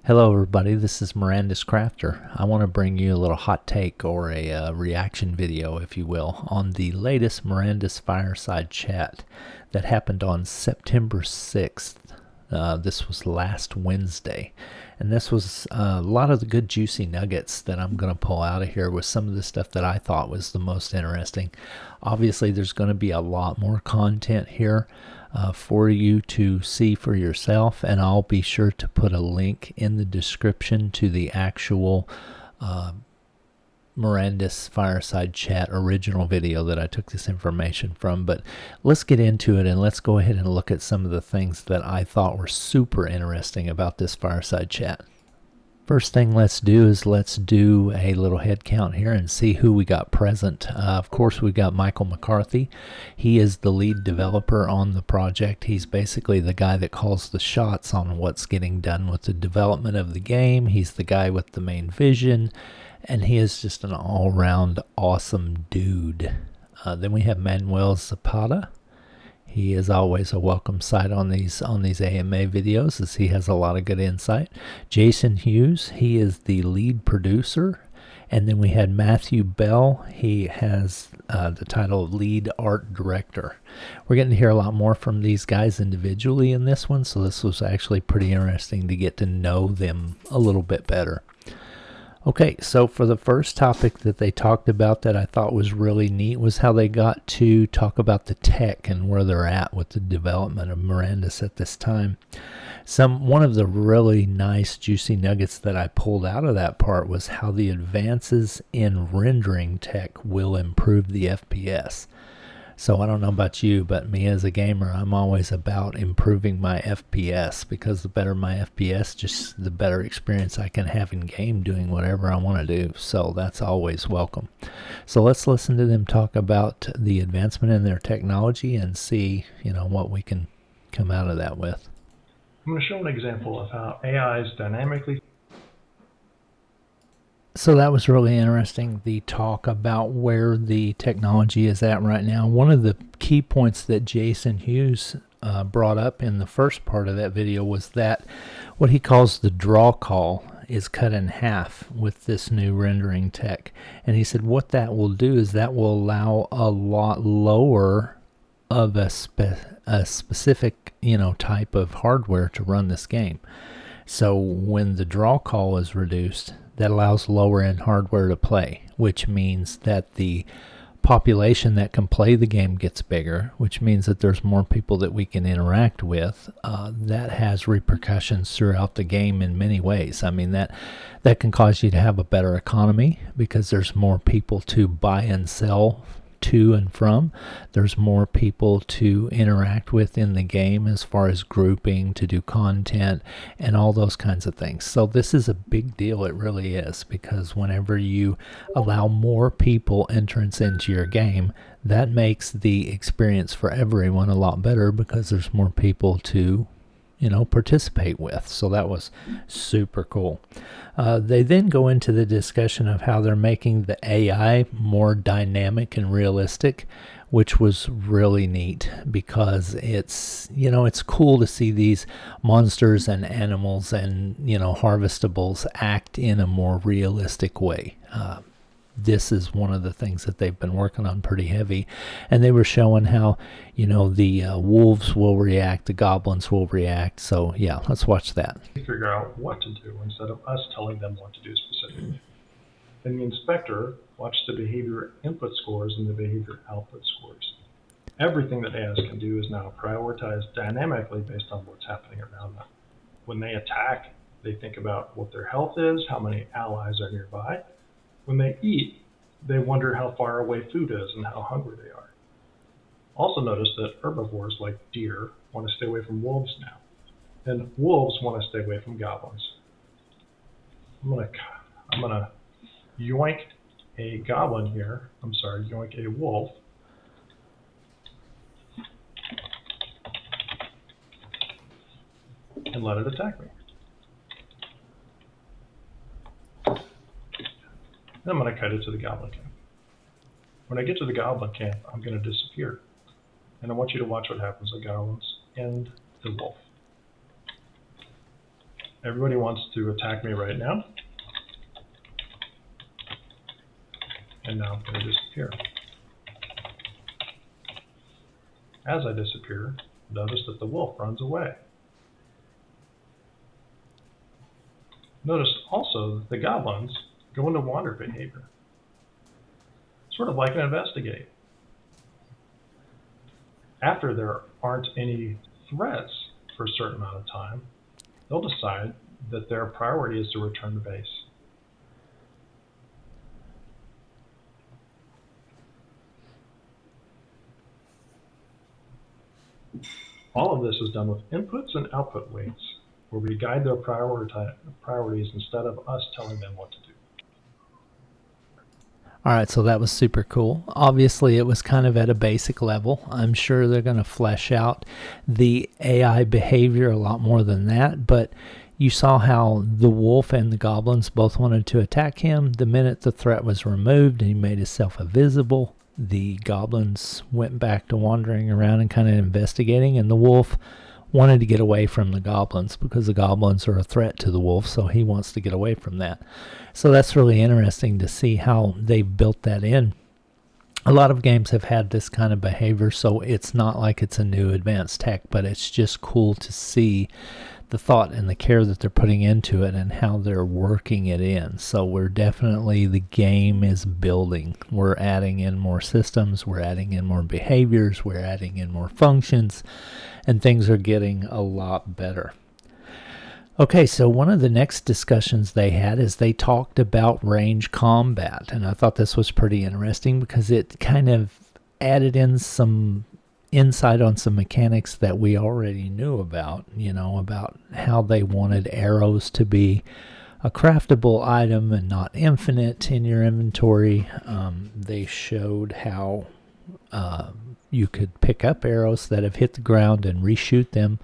Hello everybody, this is Mirandus Crafter. I want to bring you a little hot take or a reaction video, if you will, on the latest Mirandus Fireside Chat that happened on September 6th. This was last Wednesday, and this was a lot of the good juicy nuggets that I'm going to pull out of here with some of the stuff that I thought was the most interesting. Obviously, there's going to be a lot more content here for you to see for yourself, and I'll be sure to put a link in the description to the actual Mirandus Fireside Chat original video that I took this information from. But let's get into it and let's go ahead and look at some of the things that I thought were super interesting about this Fireside Chat. First thing let's do is let's do a little head count here and see who we got present. Of course, we got Michael McCarthy. He is the lead developer on the project. He's basically the guy that calls the shots on what's getting done with the development of the game. He's the guy with the main vision, and he is just an all-round awesome dude. Then we have Manuel Zapata. He is always a welcome sight on these AMA videos, as he has a lot of good insight. Jason Hughes, he is the lead producer. And then we had Matthew Bell. He has the title of lead art director. We're getting to hear a lot more from these guys individually in this one, so this was actually pretty interesting to get to know them a little bit better. Okay, so for the first topic that they talked about that I thought was really neat was how they got to talk about the tech and where they're at with the development of Mirandus at this time. One of the really nice juicy nuggets that I pulled out of that part was how the advances in rendering tech will improve the FPS. So I don't know about you, but me as a gamer, I'm always about improving my FPS, because the better my FPS, just the better experience I can have in game doing whatever I want to do. So that's always welcome. So let's listen to them talk about the advancement in their technology and see, what we can come out of that with. I'm going to show an example of how AI is dynamically. So that was really interesting, the talk about where the technology is at right now. One of the key points that Jason Hughes brought up in the first part of that video was that what he calls the draw call is cut in half with this new rendering tech. And he said what that will do is that will allow a lot lower of a specific type of hardware to run this game. So when the draw call is reduced, that allows lower end hardware to play, which means that the population that can play the game gets bigger, which means that there's more people that we can interact with. That has repercussions throughout the game in many ways. I mean, that can cause you to have a better economy because there's more people to buy and sell to and from. There's more people to interact with in the game as far as grouping, to do content, and all those kinds of things. So this is a big deal, it really is, because whenever you allow more people entrance into your game, that makes the experience for everyone a lot better because there's more people to participate with. So that was super cool. They then go into the discussion of how they're making the AI more dynamic and realistic, which was really neat because it's cool to see these monsters and animals and harvestables act in a more realistic way. This is one of the things that they've been working on pretty heavy, and they were showing how the wolves will react, the goblins will react. So yeah, let's watch that. Figure out what to do instead of us telling them what to do specifically. And the inspector watched the behavior input scores and the behavior output scores. Everything that AIs can do is now prioritized dynamically based on what's happening around them. When they attack, they think about what their health is, how many allies are nearby. When they eat, they wonder how far away food is and how hungry they are. Also notice that herbivores like deer want to stay away from wolves now, and wolves want to stay away from goblins. I'm gonna yoink a goblin here. Yoink a wolf. And let it attack me. I'm going to cut it to the goblin camp. When I get to the goblin camp, I'm going to disappear. And I want you to watch what happens to goblins and the wolf. Everybody wants to attack me right now. And now I'm going to disappear. As I disappear, notice that the wolf runs away. Notice also that the goblins go into wander behavior, sort of like an investigate. After there aren't any threats for a certain amount of time, they'll decide that their priority is to return to base. All of this is done with inputs and output weights, where we guide their priorities instead of us telling them what to do. All right, so that was super cool. Obviously, it was kind of at a basic level. I'm sure they're going to flesh out the AI behavior a lot more than that, but you saw how the wolf and the goblins both wanted to attack him. The minute the threat was removed and he made himself invisible, the goblins went back to wandering around and kind of investigating, and the wolf wanted to get away from the goblins because the goblins are a threat to the wolf, so he wants to get away from that. So that's really interesting to see how they've built that in. A lot of games have had this kind of behavior, so it's not like it's a new advanced tech, but it's just cool to see the thought and the care that they're putting into it and how they're working it in. So we're definitely, the game is building. We're adding in more systems, we're adding in more behaviors, we're adding in more functions, and things are getting a lot better. Okay, so one of the next discussions they had is they talked about range combat, and I thought this was pretty interesting because it kind of added in some insight on some mechanics that we already knew about, about how they wanted arrows to be a craftable item and not infinite in your inventory. They showed how you could pick up arrows that have hit the ground and reshoot them.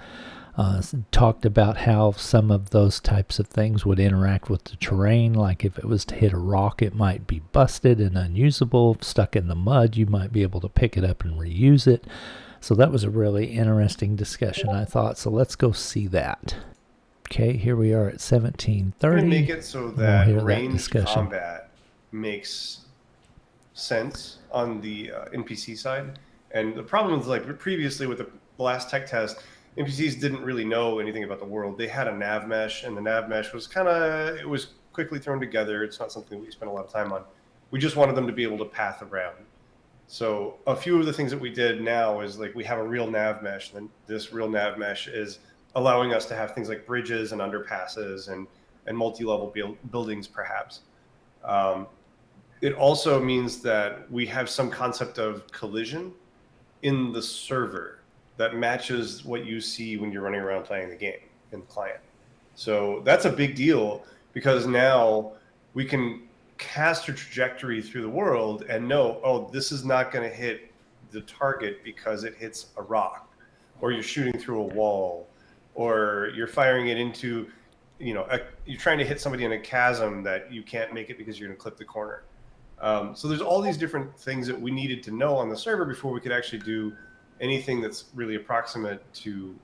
Talked about how some of those types of things would interact with the terrain, like if it was to hit a rock, it might be busted and unusable. Stuck in the mud, you might be able to pick it up and reuse it. So that was a really interesting discussion, I thought. So let's go see that. Okay, here we are at 17:30. To make it so that range combat makes sense on the NPC side. And the problem is, like previously with the last tech test, NPCs didn't really know anything about the world. They had a nav mesh, and the nav mesh was it was quickly thrown together. It's not something we spent a lot of time on. We just wanted them to be able to path around. So a few of the things that we did now is, like, we have a real nav mesh, and this real nav mesh is allowing us to have things like bridges and underpasses and multi-level buildings, perhaps. It also means that we have some concept of collision in the server that matches what you see when you're running around playing the game in the client. So that's a big deal, because now we can cast a trajectory through the world and know, oh, this is not going to hit the target because it hits a rock, or you're shooting through a wall, or you're firing it into, you're trying to hit somebody in a chasm that you can't make it because you're going to clip the corner. So there's all these different things that we needed to know on the server before we could actually do anything that's really approximate to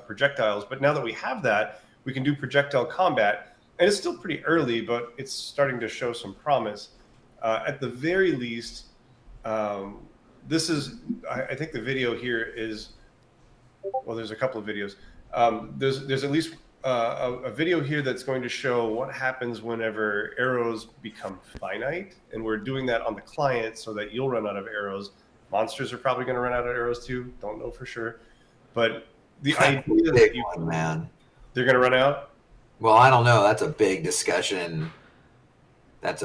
projectiles. But now that we have that, we can do projectile combat, and it's still pretty early, but it's starting to show some promise. At the very least, this is, I think the video here is, well, there's a couple of videos. There's at least a video here that's going to show what happens whenever arrows become finite, and we're doing that on the client so that you'll run out of arrows. Monsters are probably going to run out of arrows too. Don't know for sure, but the idea that they're going to run out. Well, I don't know. That's a big discussion. That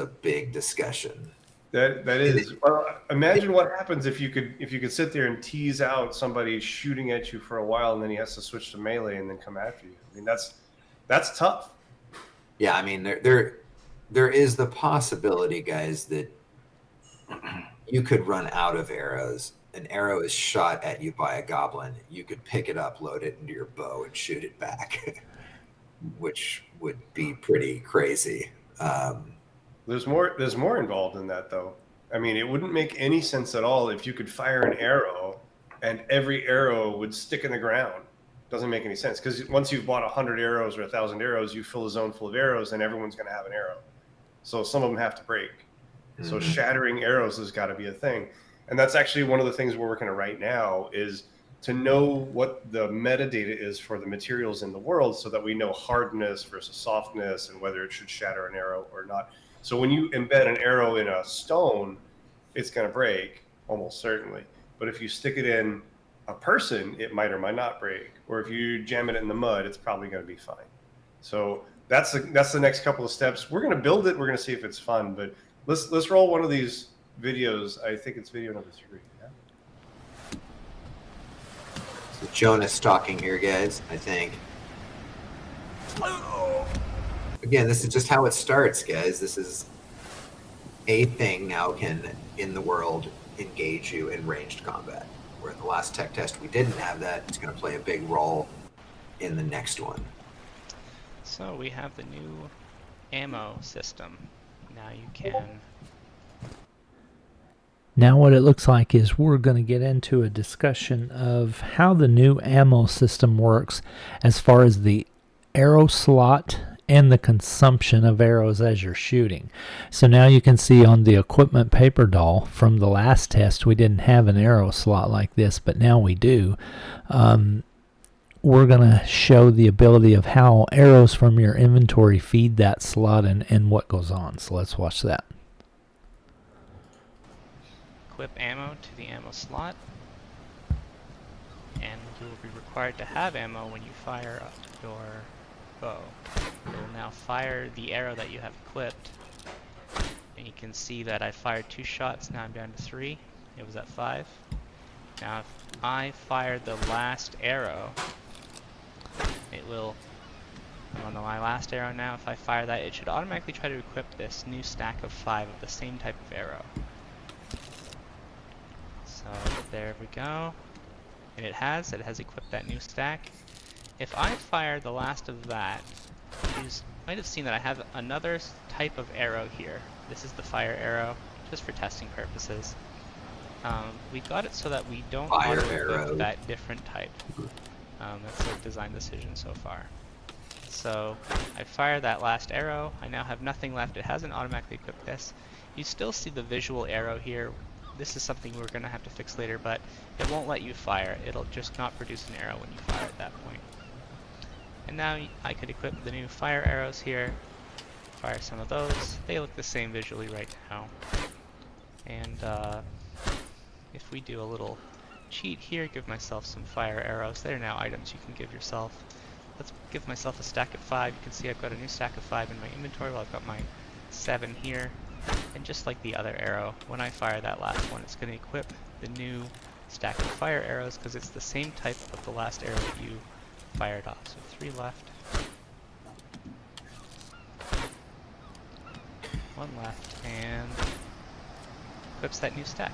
is. Well, imagine what happens if you could sit there and tease out somebody shooting at you for a while, and then he has to switch to melee and then come after you. I mean, that's tough. Yeah, I mean, there is the possibility, guys, that you could run out of arrows. An arrow is shot at you by a goblin. You could pick it up, load it into your bow, and shoot it back, which would be pretty crazy. There's more involved in that, though. I mean, it wouldn't make any sense at all if you could fire an arrow and every arrow would stick in the ground. Doesn't make any sense, because once you've bought 100 arrows or 1,000 arrows, you fill a zone full of arrows, and everyone's going to have an arrow. So some of them have to break. So shattering arrows has got to be a thing. And that's actually one of the things we're working on right now, is to know what the metadata is for the materials in the world, so that we know hardness versus softness and whether it should shatter an arrow or not. So when you embed an arrow in a stone, it's going to break almost certainly. But if you stick it in a person, it might or might not break. Or if you jam it in the mud, it's probably going to be fine. So that's the next couple of steps. We're going to build it. We're going to see if it's fun. But let's roll one of these videos. I think it's video number 3. Yeah? So Jonas talking here, guys, I think. Again, this is just how it starts, guys. This is a thing now can, in the world, engage you in ranged combat. Where in the last tech test we didn't have that. It's going to play a big role in the next one. So we have the new ammo system. Now you can... Now what it looks like is we're going to get into a discussion of how the new ammo system works as far as the arrow slot and the consumption of arrows as you're shooting. So now you can see on the equipment paper doll from the last test we didn't have an arrow slot like this, but now we do. We're going to show the ability of how arrows from your inventory feed that slot and what goes on. So let's watch that. Equip ammo to the ammo slot, and you will be required to have ammo when you fire up your bow. It will now fire the arrow that you have equipped, and you can see that I fired 2 shots. Now I'm down to 3. It was at 5. Now if I fire the last arrow, it will, I'm on my last arrow now. If I fire that, it should automatically try to equip this new stack of 5 of the same type of arrow. So there we go, and it has equipped that new stack. If I fire the last of that, you might have seen that I have another type of arrow here. This is the fire arrow, just for testing purposes. We got it so that we don't auto-equip that different type. That's a design decision so far. So I fire that last arrow. I now have nothing left. It hasn't automatically equipped this. You still see the visual arrow here. This is something we're going to have to fix later, but it won't let you fire. It'll just not produce an arrow when you fire at that point. And now I could equip the new fire arrows here, fire some of those. They look the same visually right now. And if we do a little cheat here, give myself some fire arrows. They're now items you can give yourself. Let's give myself a stack of 5. You can see I've got a new stack of 5 in my inventory. Well, I've got my 7 here. And just like the other arrow, when I fire that last one, it's going to equip the new stack of fire arrows because it's the same type of the last arrow that you fired off. So 3 left. 1 left, and equips that new stack,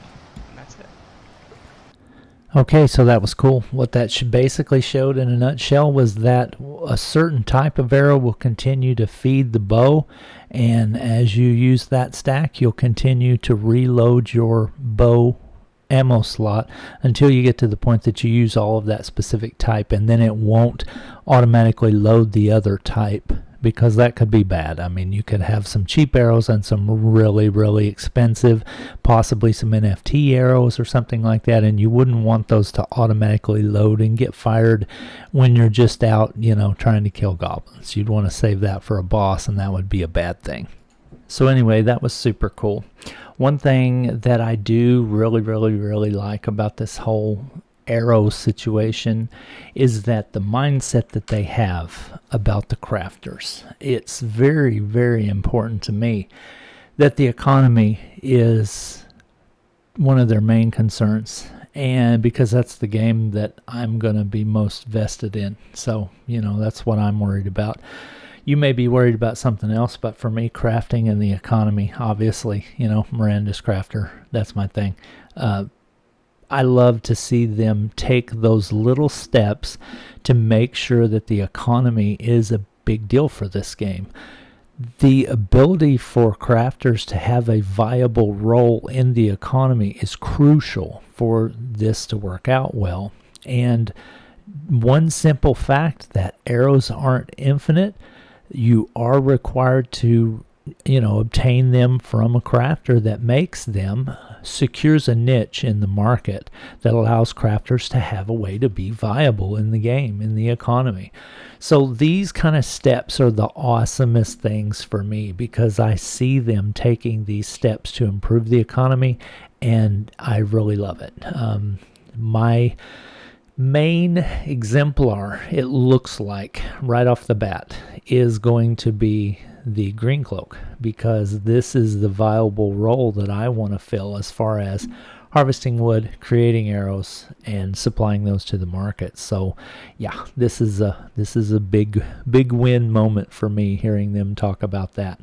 and that's it. Okay, so that was cool. What that basically showed in a nutshell was that a certain type of arrow will continue to feed the bow, and as you use that stack, you'll continue to reload your bow ammo slot until you get to the point that you use all of that specific type, and then it won't automatically load the other type, because that could be bad. I mean, you could have some cheap arrows and some really, really expensive, possibly some NFT arrows or something like that, and you wouldn't want those to automatically load and get fired when you're just out, you know, trying to kill goblins. You'd want to save that for a boss, and that would be a bad thing. So anyway, that was super cool. One thing that I do really, really, really like about this whole arrow situation is that the mindset that they have about the crafters. It's very, very important to me that the economy is one of their main concerns, and because that's the game that I'm going to be most vested in. So, you know, that's what I'm worried about. You may be worried about something else, but for me, crafting and the economy, obviously, you know, Mirandus crafter, that's my thing. I love to see them take those little steps to make sure that the economy is a big deal for this game. The ability for crafters to have a viable role in the economy is crucial for this to work out well. And one simple fact that arrows aren't infinite. You are required to, obtain them from a crafter that makes them, secures a niche in the market that allows crafters to have a way to be viable in the game, in the economy. So these kind of steps are the awesomest things for me, because I see them taking these steps to improve the economy, and I really love it. My main exemplar, it looks like, right off the bat, is going to be the green cloak, because this is the viable role that I want to fill as far as harvesting wood, creating arrows, and supplying those to the market. So yeah, this is a big win moment for me, hearing them talk about that.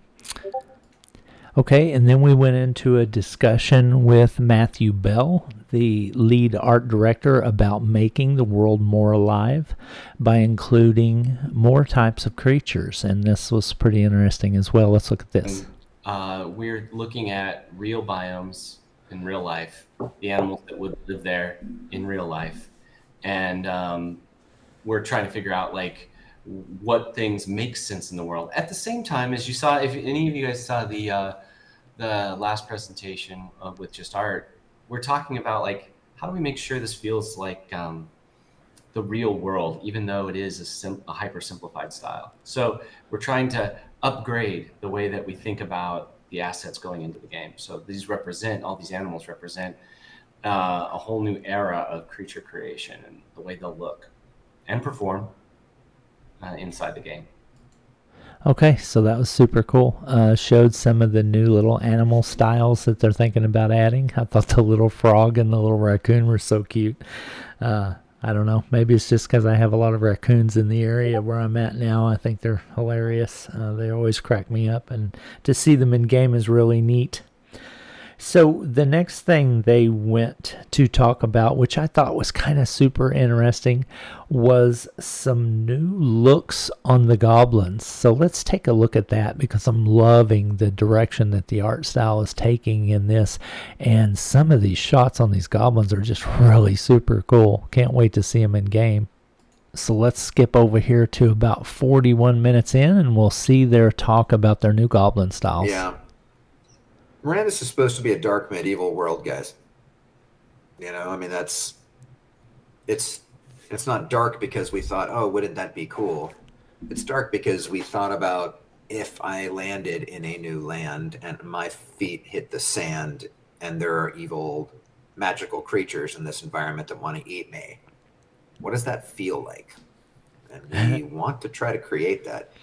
Okay, and then we went into a discussion with Matthew Bell, the lead art director, about making the world more alive by including more types of creatures. And this was pretty interesting as well. Let's look at this. We're looking at real biomes in real life, the animals that would live there in real life. And we're trying to figure out like what things make sense in the world. At the same time, as you saw, if any of you guys saw the last presentation with just art, we're talking about like, how do we make sure this feels like the real world, even though it is a hyper simplified style. So we're trying to upgrade the way that we think about the assets going into the game. So all these animals represent a whole new era of creature creation and the way they'll look and perform inside the game. Okay, so that was super cool. Showed some of the new little animal styles that they're thinking about adding. I thought the little frog and the little raccoon were so cute. I don't know. Maybe it's just because I have a lot of raccoons in the area where I'm at now. I think they're hilarious. They always crack me up, and to see them in game is really neat. So the next thing they went to talk about, which I thought was kind of super interesting, was some new looks on the goblins. So let's take a look at that, because I'm loving the direction that the art style is taking in this. And some of these shots on these goblins are just really super cool. Can't wait to see them in game. So let's skip over here to about 41 minutes in, and we'll see their talk about their new goblin styles. Yeah. Mirandus is supposed to be a dark medieval world, guys. I mean, it's not dark because we thought, oh, wouldn't that be cool? It's dark because we thought about, if I landed in a new land and my feet hit the sand and there are evil magical creatures in this environment that want to eat me, what does that feel like? And we want to try to create that.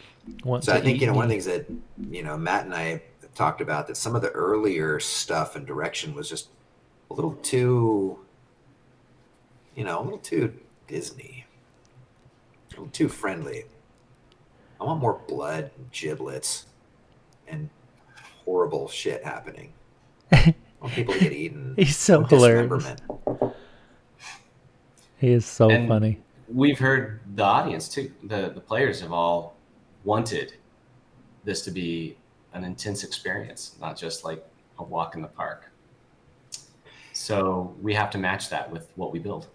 So I think, one of the things that, Matt and I talked about, that some of the earlier stuff and direction was just a little too Disney, a little too friendly. I want more blood and giblets and horrible shit happening. I want people to get eaten. He's so hilarious. He is so funny. We've heard the audience too, the players have all wanted this to be an intense experience, not just like a walk in the park. So we have to match that with what we build.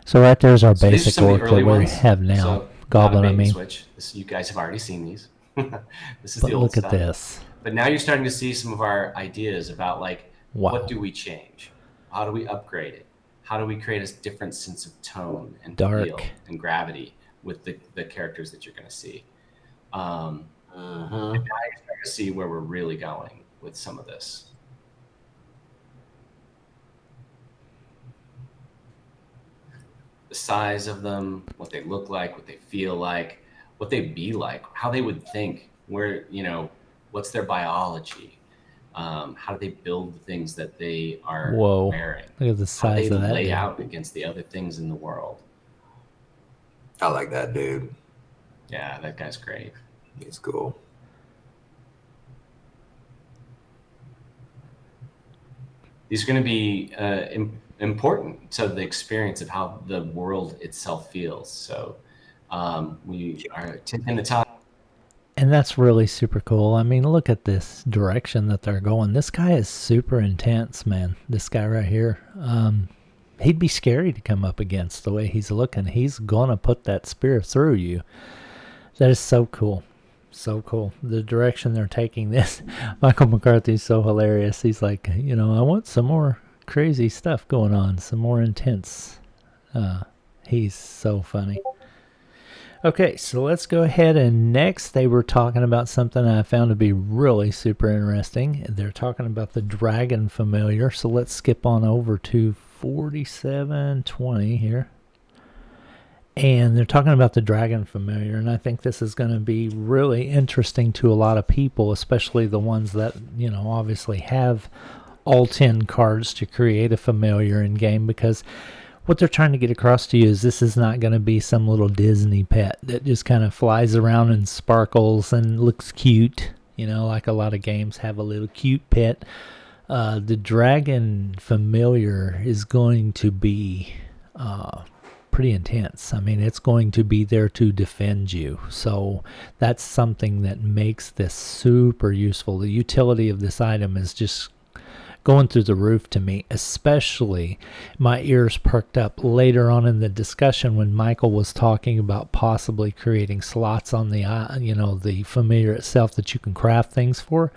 So right there's our basic orc that we have now. So Goblin, I mean. Switch. You guys have already seen these. This is but the old look stuff. At this. But now you're starting to see some of our ideas about like, what do we change? How do we upgrade it? How do we create a different sense of tone and feel and gravity with the characters that you're going to see? And now you start to see where we're really going with some of this. The size of them, what they look like, what they feel like, what they'd be like, how they would think, where, what's their biology? How do they build the things that they are wearing? Look at the size of that. How they lay out against the other things in the world. I like that dude. Yeah, that guy's great. He's cool. These are going to be important to the experience of how the world itself feels. So we are tipping the top. And that's really super cool. I mean, look at this direction that they're going. This guy is super intense, man. This guy right here. he'd be scary to come up against the way he's looking. He's gonna put that spear through you. That is so cool. So cool. The direction they're taking this. Michael McCarthy's so hilarious. He's like, I want some more crazy stuff going on, some more intense. He's so funny. Okay, so let's go ahead, and next they were talking about something I found to be really super interesting. They're talking about the dragon familiar. So let's skip on over to 4720 here. And they're talking about the dragon familiar, and I think this is going to be really interesting to a lot of people, especially the ones that, obviously have all 10 cards to create a familiar in game, because what they're trying to get across to you is this is not going to be some little Disney pet that just kind of flies around and sparkles and looks cute, like a lot of games have a little cute pet. The dragon familiar is going to be pretty intense. I mean, it's going to be there to defend you. So that's something that makes this super useful. The utility of this item is just going through the roof to me, especially my ears perked up later on in the discussion when Michael was talking about possibly creating slots on the, the familiar itself that you can craft things for.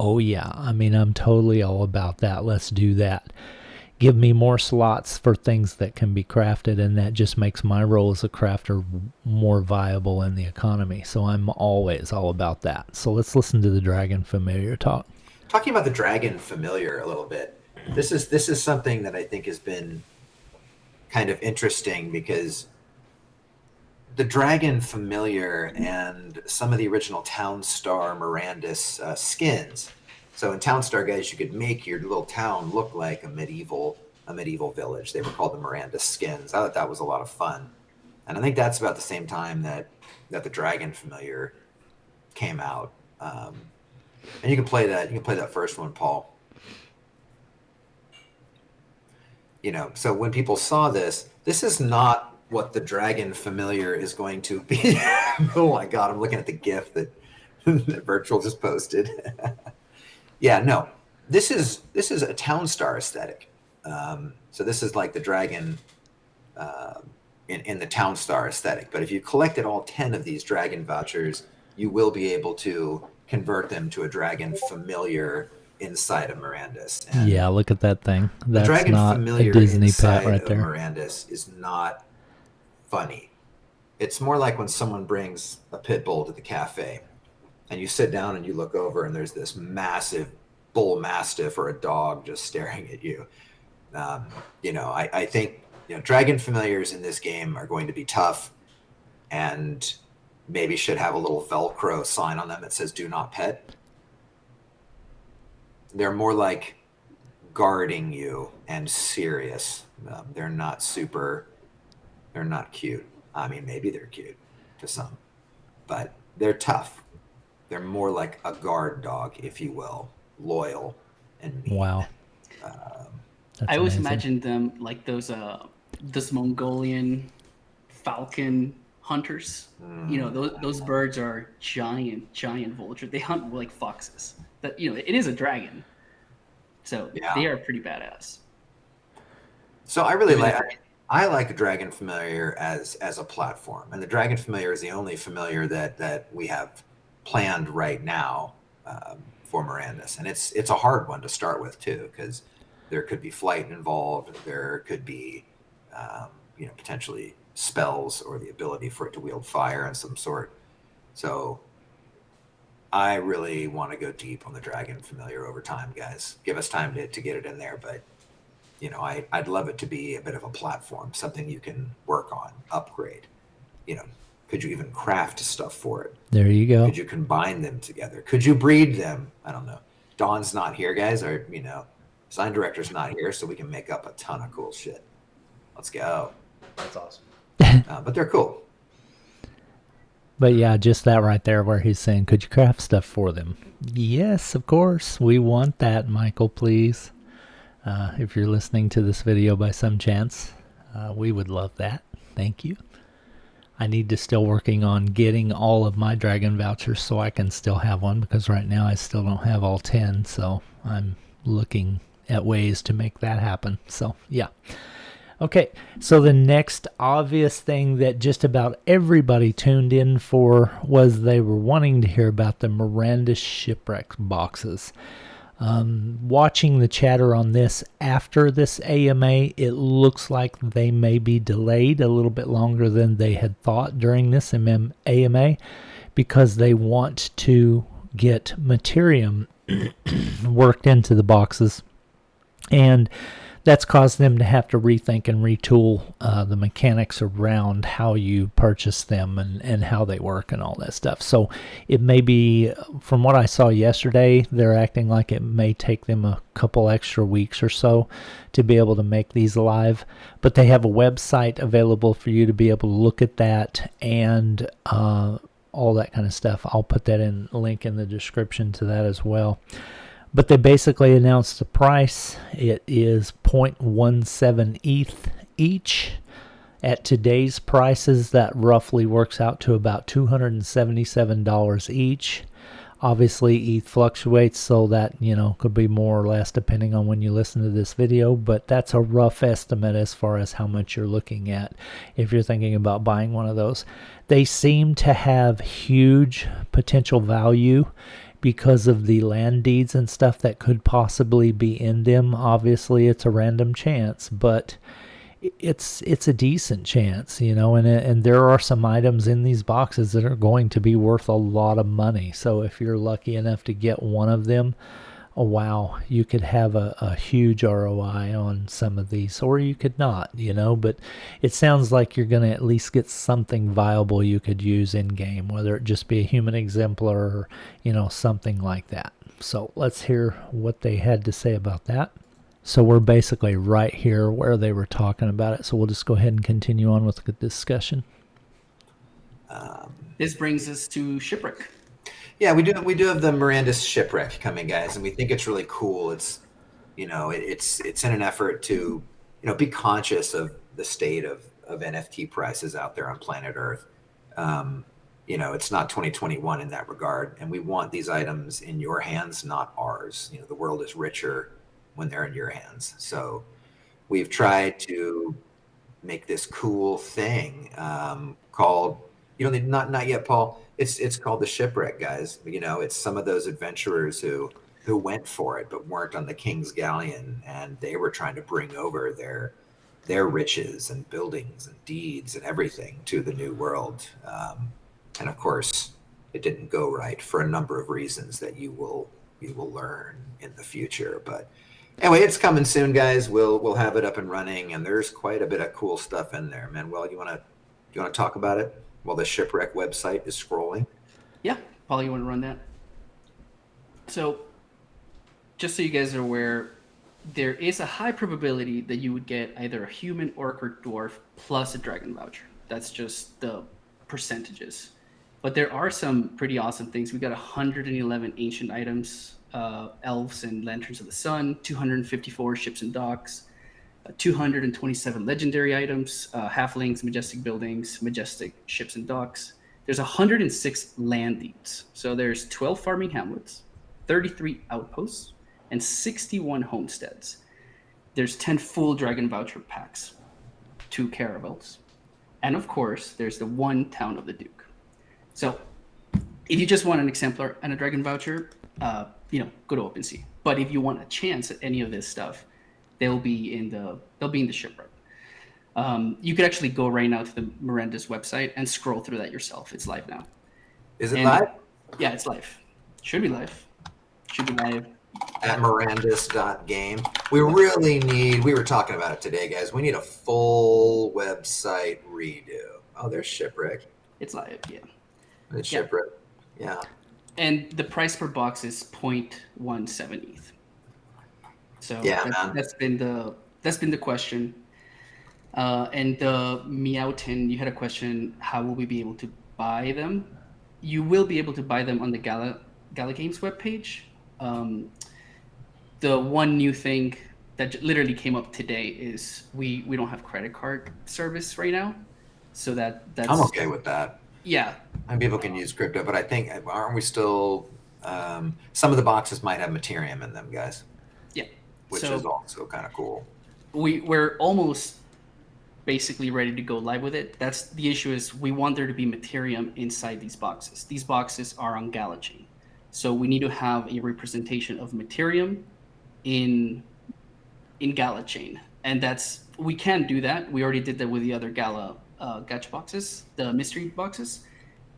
Oh yeah, I mean, I'm totally all about that. Let's do that. Give me more slots for things that can be crafted, and that just makes my role as a crafter more viable in the economy. So I'm always all about that. So let's listen to the dragon familiar talk. Talking about the dragon familiar a little bit, this is something that I think has been kind of interesting, because the dragon familiar and some of the original Townstar Mirandus skins. So in Townstar, guys, you could make your little town look like a medieval village. They were called the Mirandus skins. I thought that was a lot of fun, and I think that's about the same time that the dragon familiar came out. And you can play that. You can play that first one, Paul. So when people saw this is not what the dragon familiar is going to be. Oh my God, I'm looking at the GIF that Virtual just posted. Yeah, no, this is a Townstar aesthetic. So this is like the dragon in the Townstar aesthetic. But if you collected all 10 of these dragon vouchers, you will be able to convert them to a dragon familiar inside of Mirandus. And yeah, look at that thing. That's the dragon not familiar a Disney inside pet right of there. Mirandus is not funny. It's more like when someone brings a pit bull to the cafe, and you sit down and you look over, and there's this massive bull mastiff or a dog just staring at you. I think dragon familiars in this game are going to be tough, and maybe should have a little Velcro sign on them that says "Do not pet." They're more like guarding you and serious. They're not cute. I mean, maybe they're cute to some, but they're tough. They're more like a guard dog, if you will, loyal and mean. Wow. I always imagined them like those Mongolian falcon hunters. Those birds are giant vultures. They hunt like foxes. That it is a dragon, so yeah. They are pretty badass. So I like the dragon familiar as a platform, and the dragon familiar is the only familiar that we have planned right now for Mirandus, and it's a hard one to start with too, because there could be flight involved. There could be potentially spells or the ability for it to wield fire of some sort. So I really want to go deep on the dragon familiar over time, guys. Give us time to get it in there, but I'd love it to be a bit of a platform, something you can work on, upgrade. Could you even craft stuff for it? There you go. Could you combine them together? Could you breed them? I don't know. Dawn's not here, guys. Or design director's not here, so we can make up a ton of cool shit. Let's go. That's awesome. But they're cool. But yeah, just that right there where he's saying, could you craft stuff for them? Yes, of course. We want that, Michael, please. If you're listening to this video by some chance, we would love that. Thank you. I need to still working on getting all of my dragon vouchers so I can still have one, because right now I still don't have all 10. So I'm looking at ways to make that happen. So yeah. Okay, so the next obvious thing that just about everybody tuned in for was they were wanting to hear about the Mirandus shipwreck boxes. Watching the chatter on this after this AMA, it looks like they may be delayed a little bit longer than they had thought during this AMA because they want to get Materium worked into the boxes, and that's caused them to have to rethink and retool the mechanics around how you purchase them and how they work and all that stuff. So it may be, from what I saw yesterday, they're acting like it may take them a couple extra weeks or so to be able to make these live. But they have a website available for you to be able to look at that and all that kind of stuff. I'll put that in link in the description to that as well. But they basically announced the price. It is 0.17 ETH each. At today's prices, that roughly works out to about $277 each. Obviously, ETH fluctuates, so that, could be more or less depending on when you listen to this video, but that's a rough estimate as far as how much you're looking at if you're thinking about buying one of those. They seem to have huge potential value because of the land deeds and stuff that could possibly be in them. Obviously, it's a random chance, but it's a decent chance, and there are some items in these boxes that are going to be worth a lot of money. So if you're lucky enough to get one of them, oh wow, you could have a huge ROI on some of these, or you could not, but it sounds like you're going to at least get something viable you could use in game, whether it just be a human exemplar or, something like that. So let's hear what they had to say about that. So we're basically right here where they were talking about it. So we'll just go ahead and continue on with the discussion. This brings us to shipwreck. Yeah, we do have the Mirandus shipwreck coming, guys, and we think it's really cool. It's it's in an effort to be conscious of the state of NFT prices out there on planet Earth. It's not 2021 in that regard, and we want these items in your hands, not ours. The world is richer when they're in your hands. So we've tried to make this cool thing called not yet, Paul. It's called the shipwreck, guys. It's some of those adventurers who went for it but weren't on the King's Galleon, and they were trying to bring over their riches and buildings and deeds and everything to the new world. And of course, it didn't go right for a number of reasons that you will learn in the future. But anyway, it's coming soon, guys. We'll have it up and running, and there's quite a bit of cool stuff in there. Manuel, you want to talk about it while the shipwreck website is scrolling? Yeah, Paul, you want to run that? So, just so you guys are aware, there is a high probability that you would get either a human, orc, or dwarf plus a dragon voucher. That's just the percentages. But there are some pretty awesome things. We got 111 ancient items, elves and lanterns of the sun, 254 ships and docks, 227 legendary items, halflings, majestic buildings, majestic ships and docks. There's 106 land deeds. So there's 12 farming hamlets, 33 outposts, and 61 homesteads. There's 10 full dragon voucher packs, 2 caravels, and of course, there's the 1 town of the Duke. So if you just want an exemplar and a dragon voucher, go to OpenSea. But if you want a chance at any of this stuff, they'll be in the shipwreck. You could actually go right now to the Mirandus website and scroll through that yourself. It's live now. Is it live? Yeah, it's live. Should be live. At Mirandus.game. We were talking about it today, guys. We need a full website redo. Oh, there's shipwreck. It's live, yeah. It's shipwreck. Yeah. And the price per box is 0.17 ETH. So that's been the question. And the Meowton, you had a question, how will we be able to buy them? You will be able to buy them on the Gala Games webpage. The one new thing that literally came up today is we don't have credit card service right now. So that's I'm okay with that. Yeah. And people can use crypto, but I think, aren't we still some of the boxes might have Materium in them, guys? Yeah. Which is also kind of cool. We're almost basically ready to go live with it. That's the issue. Is we want there to be Materium inside these boxes. These boxes are on Gala chain, so we need to have a representation of Materium in Gala chain, and we can do that. We already did that with the other Gala gacha boxes, the mystery boxes.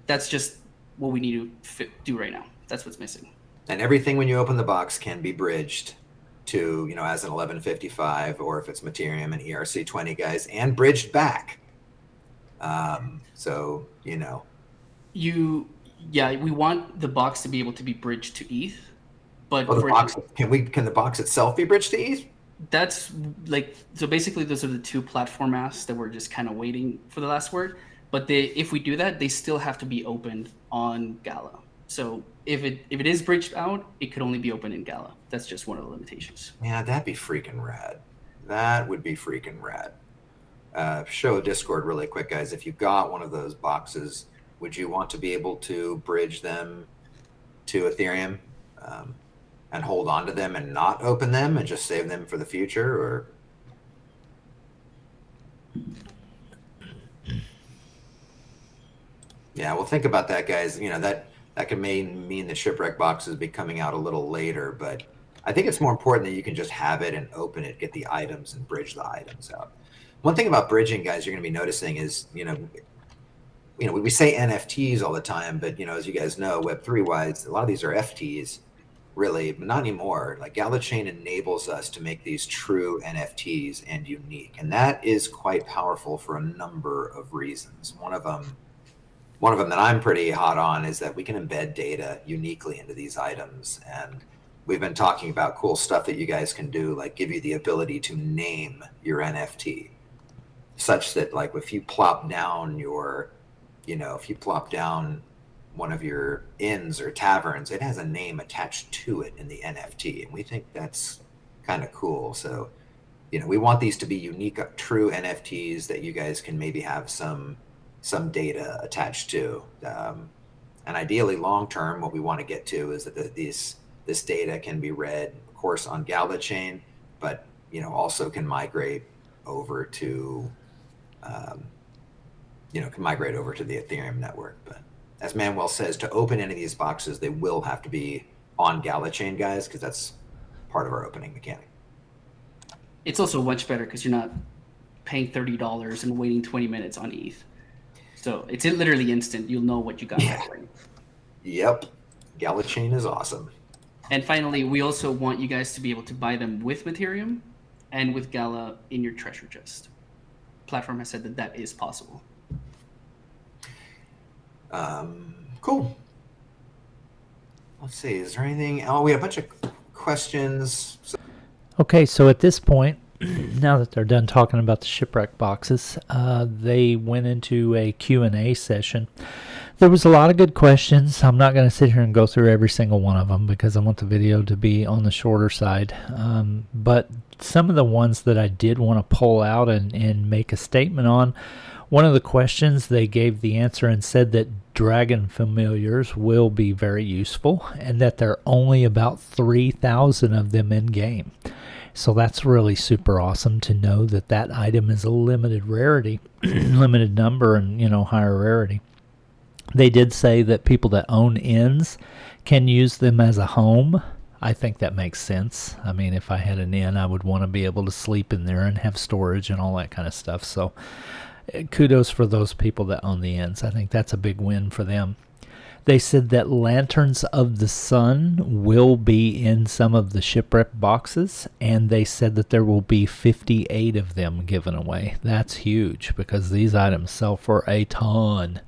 That's just what we need to do right now. That's what's missing. And everything when you open the box can be bridged to, as an 1155, or if it's Materium and ERC20 guys, and bridged back. So, we want the box to be able to be bridged to ETH, but the box, can the box itself be bridged to ETH? That's so basically those are the two platform asks that we're just kind of waiting for the last word. But if we do that, they still have to be opened on Gala. So if it is bridged out, it could only be open in Gala. That's just one of the limitations. Yeah, that'd be freaking rad. That would be freaking rad. Show a Discord really quick, guys. If you got one of those boxes, would you want to be able to bridge them to Ethereum and hold on to them and not open them and just save them for the future? Or yeah, well, think about that, guys. That can mean the shipwreck boxes be coming out a little later, but I think it's more important that you can just have it and open it, get the items, and bridge the items out. One thing about bridging, guys, you're going to be noticing is, we say NFTs all the time, but, as you guys know, Web3 wise, a lot of these are FTs, really, but not anymore. Like Gala Chain enables us to make these true NFTs and unique, and that is quite powerful for a number of reasons. One of them that I'm pretty hot on is that we can embed data uniquely into these items. And we've been talking about cool stuff that you guys can do, like give you the ability to name your NFT, such that like if you plop down one of your inns or taverns, it has a name attached to it in the NFT. And we think that's kind of cool. So, we want these to be unique, true NFTs that you guys can maybe have some data attached to, and ideally long term what we want to get to is that this data can be read, of course, on Gala chain, but also can migrate over to the Ethereum network. But as Manuel says, to open any of these boxes, they will have to be on Gala chain, guys, because that's part of our opening mechanic. It's also much better because you're not paying $30 and waiting 20 minutes on ETH. So it's literally instant. You'll know what you got. Yeah. Yep. Gala chain is awesome. And finally, we also want you guys to be able to buy them with Materium and with Gala in your treasure chest. Platform has said that is possible. Cool. Let's see. Is there anything? Oh, we had a bunch of questions. Okay, so at this point, now that they're done talking about the shipwreck boxes, they went into a Q&A session. There was a lot of good questions. I'm not going to sit here and go through every single one of them because I want the video to be on the shorter side. But some of the ones that I did want to pull out and make a statement on, one of the questions they gave the answer and said that dragon familiars will be very useful and that there are only about 3,000 of them in game. So that's really super awesome to know that that item is a limited rarity, limited number, and higher rarity. They did say that people that own inns can use them as a home. I think that makes sense. I mean, if I had an inn, I would want to be able to sleep in there and have storage and all that kind of stuff. So kudos for those people that own the inns. I think that's a big win for them. They said that Lanterns of the Sun will be in some of the shipwreck boxes, and they said that there will be 58 of them given away. That's huge because these items sell for a ton,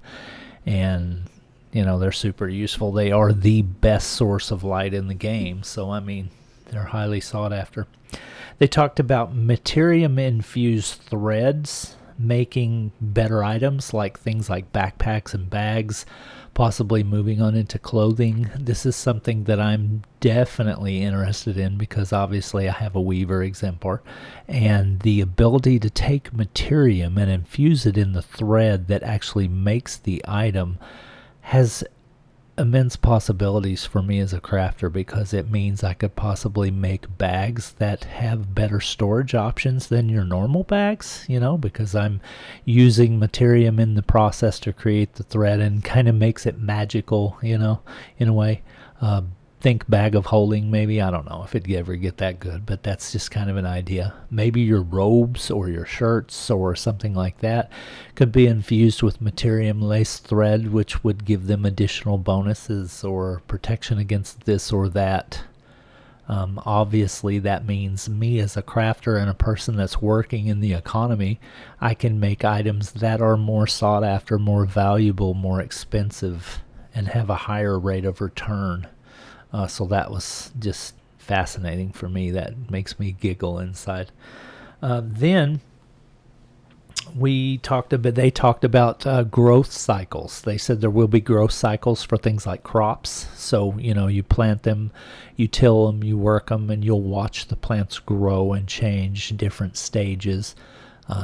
and they're super useful. They are the best source of light in the game, so I mean, they're highly sought after. They talked about Materium infused threads making better items, like things like backpacks and bags, possibly moving on into clothing. This is something that I'm definitely interested in because obviously I have a Weaver exemplar, and the ability to take Materium and infuse it in the thread that actually makes the item has immense possibilities for me as a crafter, because it means I could possibly make bags that have better storage options than your normal bags, because I'm using Materium in the process to create the thread, and kind of makes it magical, in a way. Think bag of holding, maybe. I don't know if it'd ever get that good, but that's just kind of an idea. Maybe your robes or your shirts or something like that could be infused with Materium lace thread, which would give them additional bonuses or protection against this or that. Obviously, that means me as a crafter and a person that's working in the economy, I can make items that are more sought after, more valuable, more expensive, and have a higher rate of return. So that was just fascinating for me. That makes me giggle inside. Then they talked about growth cycles. They said there will be growth cycles for things like crops. So, you plant them, you till them, you work them, and you'll watch the plants grow and change different stages.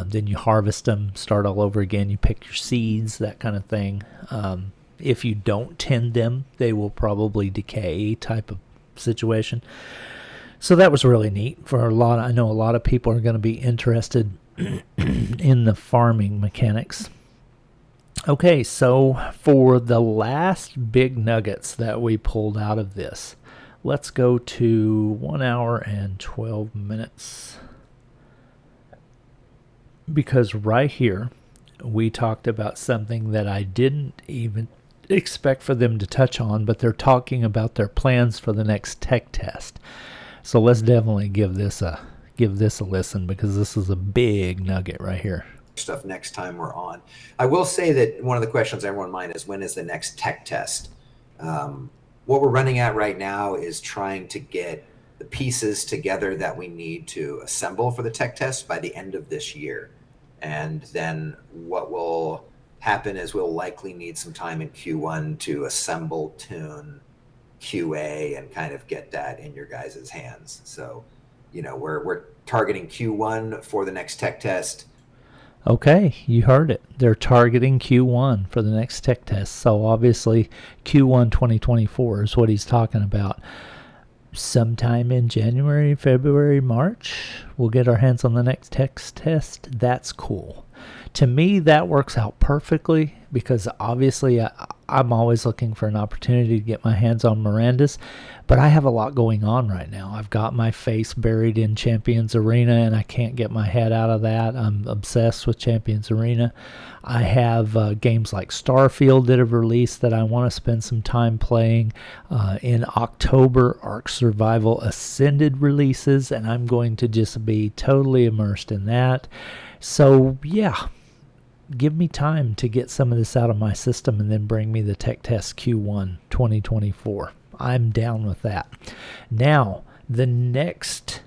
Then you harvest them, start all over again. You pick your seeds, that kind of thing. If you don't tend them, they will probably decay, type of situation. So that was really neat for I know a lot of people are going to be interested in the farming mechanics. Okay, so for the last big nuggets that we pulled out of this, let's go to 1 hour and 12 minutes. Because right here, we talked about something that I didn't even expect for them to touch on, but they're talking about their plans for the next tech test. So let's definitely give this a listen, because this is a big nugget right here. Stuff next time we're on. I will say that one of the questions everyone mind is, when is the next tech test? What we're running at right now is trying to get the pieces together that we need to assemble for the tech test by the end of this year. And then what will happen is we'll likely need some time in Q1 to assemble, tune, QA, and kind of get that in your guys' hands. So, we're targeting Q1 for the next tech test. Okay, you heard it. They're targeting Q1 for the next tech test. So obviously Q1 2024 is what he's talking about. Sometime in January, February, March, we'll get our hands on the next tech test. That's cool. To me, that works out perfectly, because obviously I'm always looking for an opportunity to get my hands on Mirandus, but I have a lot going on right now. I've got my face buried in Champions Arena, and I can't get my head out of that. I'm obsessed with Champions Arena. I have games like Starfield that have released that I want to spend some time playing. In October, Ark Survival Ascended releases, and I'm going to just be totally immersed in that. So, yeah. Give me time to get some of this out of my system, and then bring me the tech test Q1 2024. I'm down with that. Now, the next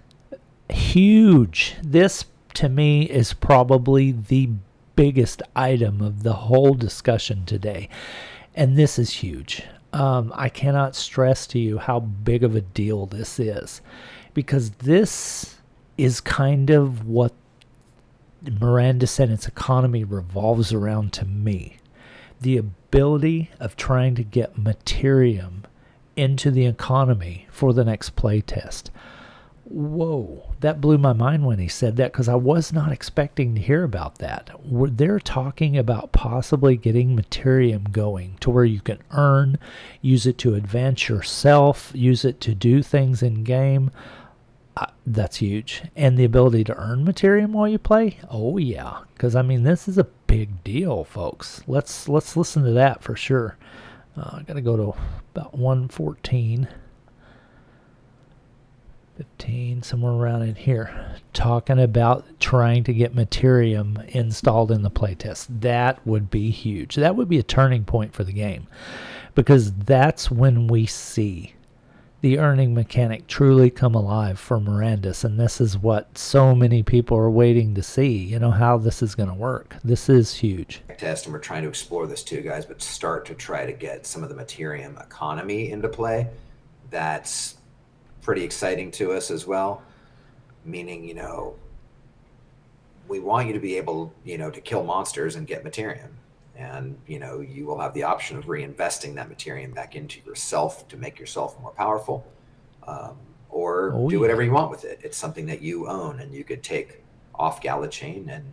this to me is probably the biggest item of the whole discussion today. And this is huge. I cannot stress to you how big of a deal this is, because this is kind of what Mirandus and its economy revolves around to me. The ability of trying to get Materium into the economy for the next playtest. Whoa, that blew my mind when he said that, because I was not expecting to hear about that. They're talking about possibly getting Materium going to where you can earn, use it to advance yourself, use it to do things in game. That's huge. And the ability to earn Materium while you play? Oh yeah, because this is a big deal, folks. Let's listen to that for sure. I gotta go to about 114, 15, somewhere around in here, talking about trying to get Materium installed in the playtest. That would be huge. That would be a turning point for the game, because that's when we see the earning mechanic truly come alive for Mirandus, and this is what so many people are waiting to see, how this is going to work. This is huge. Test, and we're trying to explore this too, guys, but start to try to get some of the Materium economy into play. That's pretty exciting to us as well, meaning, we want you to be able, to kill monsters and get Materium. And, you will have the option of reinvesting that Materium back into yourself to make yourself more powerful, or do whatever you want with it. It's something that you own, and you could take off Gala chain and,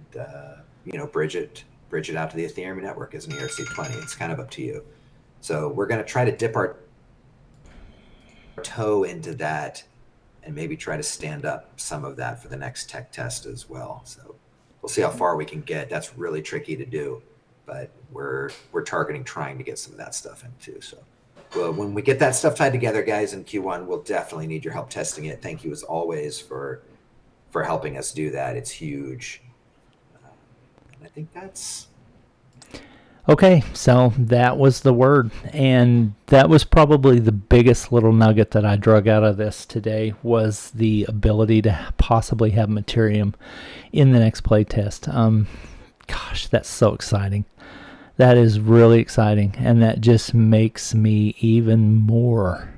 bridge it out to the Ethereum network as an ERC20. It's kind of up to you. So we're going to try to dip our toe into that and maybe try to stand up some of that for the next tech test as well. So we'll see how far we can get. That's really tricky to do, but we're targeting trying to get some of that stuff in too. So well, when we get that stuff tied together, guys, in Q1, we'll definitely need your help testing it. Thank you as always for helping us do that. It's huge. And I think that's... Okay, so that was the word, and that was probably the biggest little nugget that I drug out of this today, was the ability to possibly have Materium in the next playtest. Gosh, that's so exciting. That is really exciting, and that just makes me even more,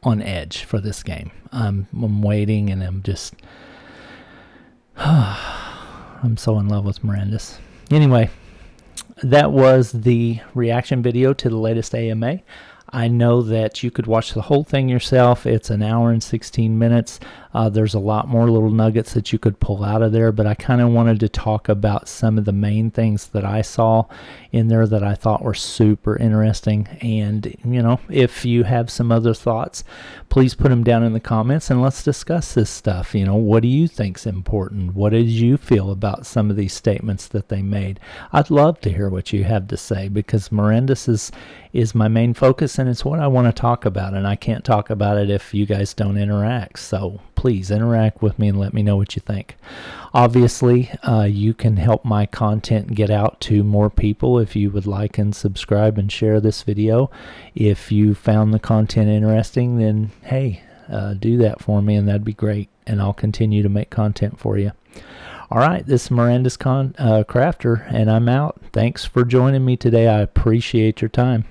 on edge for this game. I'm waiting, and I'm just... I'm so in love with Mirandus. Anyway, that was the reaction video to the latest AMA. I know that you could watch the whole thing yourself. It's an hour and 16 minutes. There's a lot more little nuggets that you could pull out of there, but I kind of wanted to talk about some of the main things that I saw in there that I thought were super interesting. And, if you have some other thoughts, please put them down in the comments and let's discuss this stuff. What do you think's important? What did you feel about some of these statements that they made? I'd love to hear what you have to say, because Mirandus is my main focus, and it's what I want to talk about, and I can't talk about it if you guys don't interact. So please interact with me and let me know what you think. Obviously, you can help my content get out to more people if you would like and subscribe and share this video. If you found the content interesting, then hey, do that for me, and that'd be great, and I'll continue to make content for you. All right, this is Mirandus Crafter, and I'm out. Thanks for joining me today. I appreciate your time.